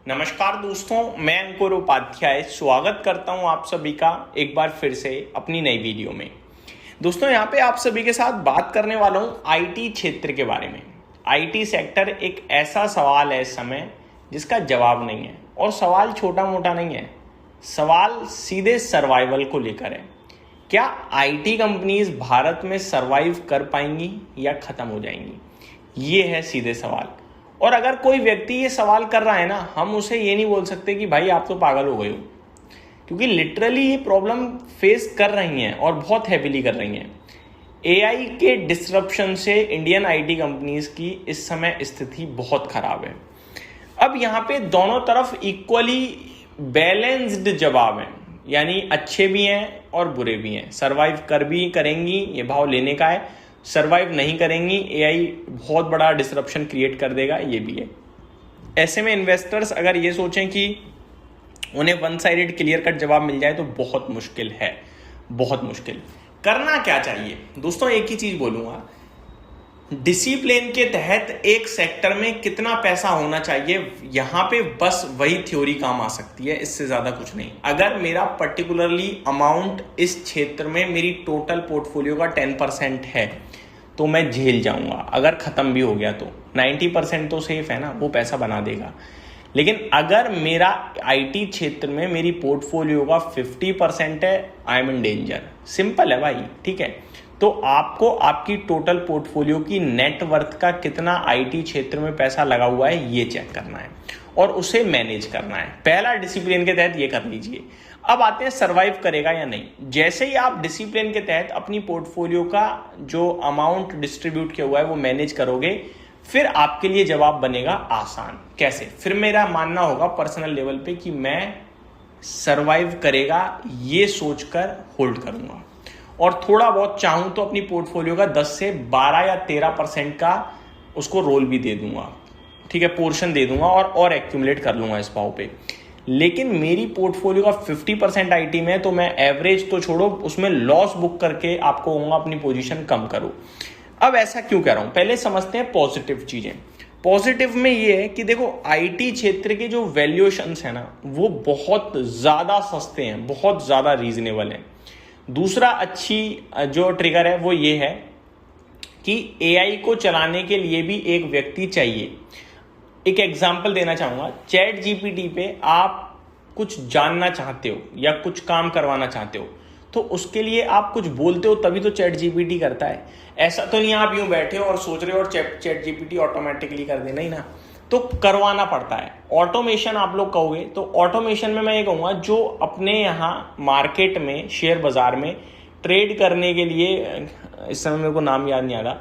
नमस्कार दोस्तों, मैं अंकुर उपाध्याय स्वागत करता हूं आप सभी का एक बार फिर से अपनी नई वीडियो में। दोस्तों, यहाँ पे आप सभी के साथ बात करने वाला हूं आईटी क्षेत्र के बारे में। आईटी सेक्टर एक ऐसा सवाल है इस समय जिसका जवाब नहीं है, और सवाल छोटा मोटा नहीं है, सवाल सीधे सर्वाइवल को लेकर है। क्या आईटी कंपनीज भारत में सर्वाइव कर पाएंगी या खत्म हो जाएंगी? ये है सीधे सवाल। और अगर कोई व्यक्ति ये सवाल कर रहा है ना, हम उसे ये नहीं बोल सकते कि भाई आप तो पागल हो गए हो, क्योंकि लिटरली ये प्रॉब्लम फेस कर रही हैं और बहुत हैवीली कर रही हैं। एआई के डिसरप्शन से इंडियन आईटी कंपनीज की इस समय स्थिति बहुत खराब है। अब यहाँ पे दोनों तरफ इक्वली बैलेंस्ड जवाब है, यानी अच्छे भी हैं और बुरे भी हैं। सर्वाइव कर भी करेंगी, ये भाव लेने का है। सर्वाइव नहीं करेंगी, एआई बहुत बड़ा डिसरप्शन क्रिएट कर देगा, ये भी है। ऐसे में इन्वेस्टर्स अगर ये सोचें कि उन्हें वन साइडेड क्लियर कट जवाब मिल जाए तो बहुत मुश्किल है, बहुत मुश्किल। करना क्या चाहिए दोस्तों? एक ही चीज बोलूंगा, डिसिप्लिन के तहत एक सेक्टर में कितना पैसा होना चाहिए, यहां पे बस वही थ्योरी काम आ सकती है, इससे ज्यादा कुछ नहीं। अगर मेरा पर्टिकुलरली अमाउंट इस क्षेत्र में मेरी टोटल पोर्टफोलियो का 10% है तो मैं झेल जाऊंगा। अगर खत्म भी हो गया तो 90% तो सेफ है ना, वो पैसा बना देगा। लेकिन अगर मेरा आईटी क्षेत्र में मेरी पोर्टफोलियो का 50% है, I am in danger. Simple है भाई, ठीक है। तो आपको आपकी टोटल पोर्टफोलियो की नेटवर्थ का कितना आईटी क्षेत्र में पैसा लगा हुआ है ये चेक करना है और उसे मैनेज करना है। पहला डिसिप्लिन के तहत ये कर लीजिए। अब आते हैं सर्वाइव करेगा या नहीं। जैसे ही आप डिसिप्लिन के तहत अपनी पोर्टफोलियो का जो अमाउंट डिस्ट्रीब्यूट किया हुआ है वो मैनेज करोगे, फिर आपके लिए जवाब बनेगा आसान। कैसे? फिर मेरा मानना होगा पर्सनल लेवल पे कि मैं सर्वाइव करेगा ये सोचकर होल्ड करूंगा, और थोड़ा बहुत चाहूं तो अपनी पोर्टफोलियो का 10 से 12 या 13% का उसको रोल भी दे दूंगा, ठीक है, पोर्शन दे दूंगा और एक्यूमुलेट कर लूंगा इस भाव पे। लेकिन मेरी पोर्टफोलियो का 50% आईटी में है, तो मैं एवरेज तो छोड़ो, उसमें लॉस बुक करके आपको कहूंगा अपनी पोजीशन कम करो। अब ऐसा क्यों कह रहा हूं, पहले समझते हैं पॉजिटिव चीजें। पॉजिटिव में ये है कि देखो, आईटी क्षेत्र के जो वैल्यूएशंस है ना, वो बहुत ज्यादा सस्ते हैं, बहुत ज्यादा रीजनेबल हैं। दूसरा अच्छी जो ट्रिगर है वो ये है कि एआई को चलाने के लिए भी एक व्यक्ति चाहिए। एक एग्जांपल देना चाहूंगा, चैट जीपीटी पे आप कुछ जानना चाहते हो या कुछ काम करवाना चाहते हो, तो उसके लिए आप कुछ बोलते हो तभी तो चैट जीपीटी करता है। ऐसा तो नहीं आप यूं बैठे हो और सोच रहे हो और चैट जीपीटी ऑटोमेटिकली कर देना ही ना, तो करवाना पड़ता है। ऑटोमेशन आप लोग कहोगे, तो ऑटोमेशन में मैं ये कहूँगा जो अपने यहाँ मार्केट में, शेयर बाजार में ट्रेड करने के लिए, इस समय मेरे को नाम याद नहीं आ रहा,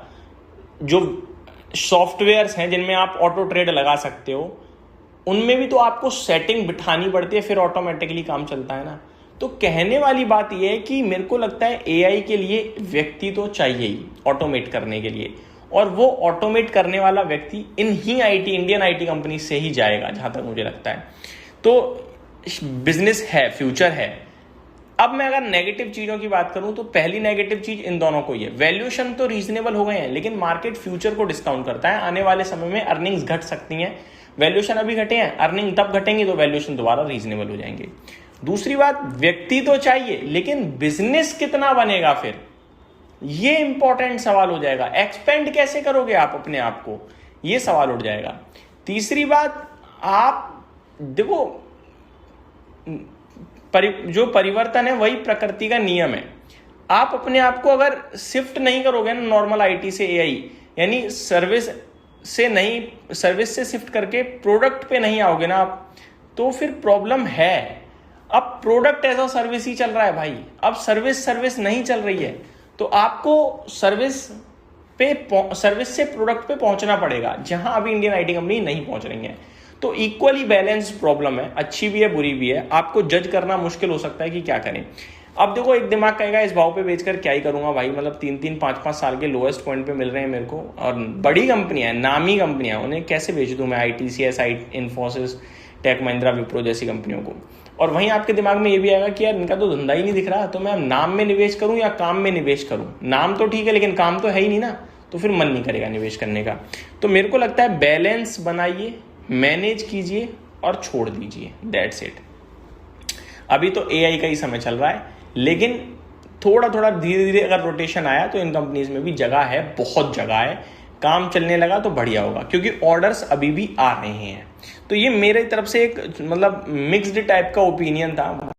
जो सॉफ्टवेयर्स हैं जिनमें आप ऑटो ट्रेड लगा सकते हो, उनमें भी तो आपको सेटिंग बिठानी पड़ती है, फिर ऑटोमेटिकली काम चलता है ना। तो कहने वाली बात यह है कि मेरे को लगता है एआई के लिए व्यक्ति तो चाहिए ही ऑटोमेट करने के लिए, और वो ऑटोमेट करने वाला व्यक्ति इंडियन आईटी कंपनी से ही जाएगा, जहां तक मुझे लगता है। तो बिजनेस है, फ्यूचर है। अब मैं अगर नेगेटिव चीजों की बात करूं तो पहली नेगेटिव चीज इन दोनों को ही है, वैल्यूएशन तो रीजनेबल हो गए हैं, लेकिन मार्केट फ्यूचर को डिस्काउंट करता है। आने वाले समय में अर्निंग्स घट सकती हैं, वैल्यूएशन अभी घटे हैं, अर्निंग तब घटेंगी तो वैल्यूएशन दोबारा रीजनेबल हो जाएंगे। दूसरी बात, व्यक्ति तो चाहिए, लेकिन बिजनेस कितना बनेगा फिर, ये इंपॉर्टेंट सवाल हो जाएगा। एक्सपेंड कैसे करोगे आप अपने आप को, ये सवाल उठ जाएगा। तीसरी बात, आप देखो, जो परिवर्तन है वही प्रकृति का नियम है। आप अपने आप को अगर शिफ्ट नहीं करोगे ना नॉर्मल आईटी से एआई, यानी सर्विस से शिफ्ट करके प्रोडक्ट पे नहीं आओगे ना आप, तो फिर प्रॉब्लम है। अब प्रोडक्ट एज अ सर्विस ही चल रहा है भाई, अब सर्विस नहीं चल रही है, तो आपको सर्विस से प्रोडक्ट पे पहुंचना पड़ेगा, जहां अभी इंडियन आईटी कंपनी नहीं पहुंच रही है। तो इक्वली बैलेंस प्रॉब्लम है, अच्छी भी है बुरी भी है। आपको जज करना मुश्किल हो सकता है कि क्या करें। अब देखो, एक दिमाग कहेगा इस भाव पे बेचकर क्या ही करूंगा भाई, मतलब 3-3, 5-5 साल के लोएस्ट पॉइंट पे मिल रहे हैं मेरे को, और बड़ी कंपनियां, नामी कंपनियां, उन्हें कैसे बेच दूं मैं, आईटीसीएस, इन्फोसिस, टेक महिंद्रा, विप्रो जैसी कंपनियों को। और वहीं आपके दिमाग में ये भी आएगा कि यार इनका तो धंधा ही नहीं दिख रहा, तो मैं नाम में निवेश करूं या काम में निवेश करूं। नाम तो ठीक है लेकिन काम तो है ही नहीं ना, तो फिर मन नहीं करेगा निवेश करने का। तो मेरे को लगता है बैलेंस बनाइए, मैनेज कीजिए और छोड़ दीजिए, दैट्स इट। अभी तो एआई का ही समय चल रहा है, लेकिन थोड़ा थोड़ा धीरे धीरे अगर रोटेशन आया तो इन कंपनीज में भी जगह है, बहुत जगह है। काम चलने लगा तो बढ़िया होगा, क्योंकि ऑर्डर्स अभी भी आ रहे हैं। तो ये मेरे तरफ से एक मतलब मिक्स्ड टाइप का ओपिनियन था,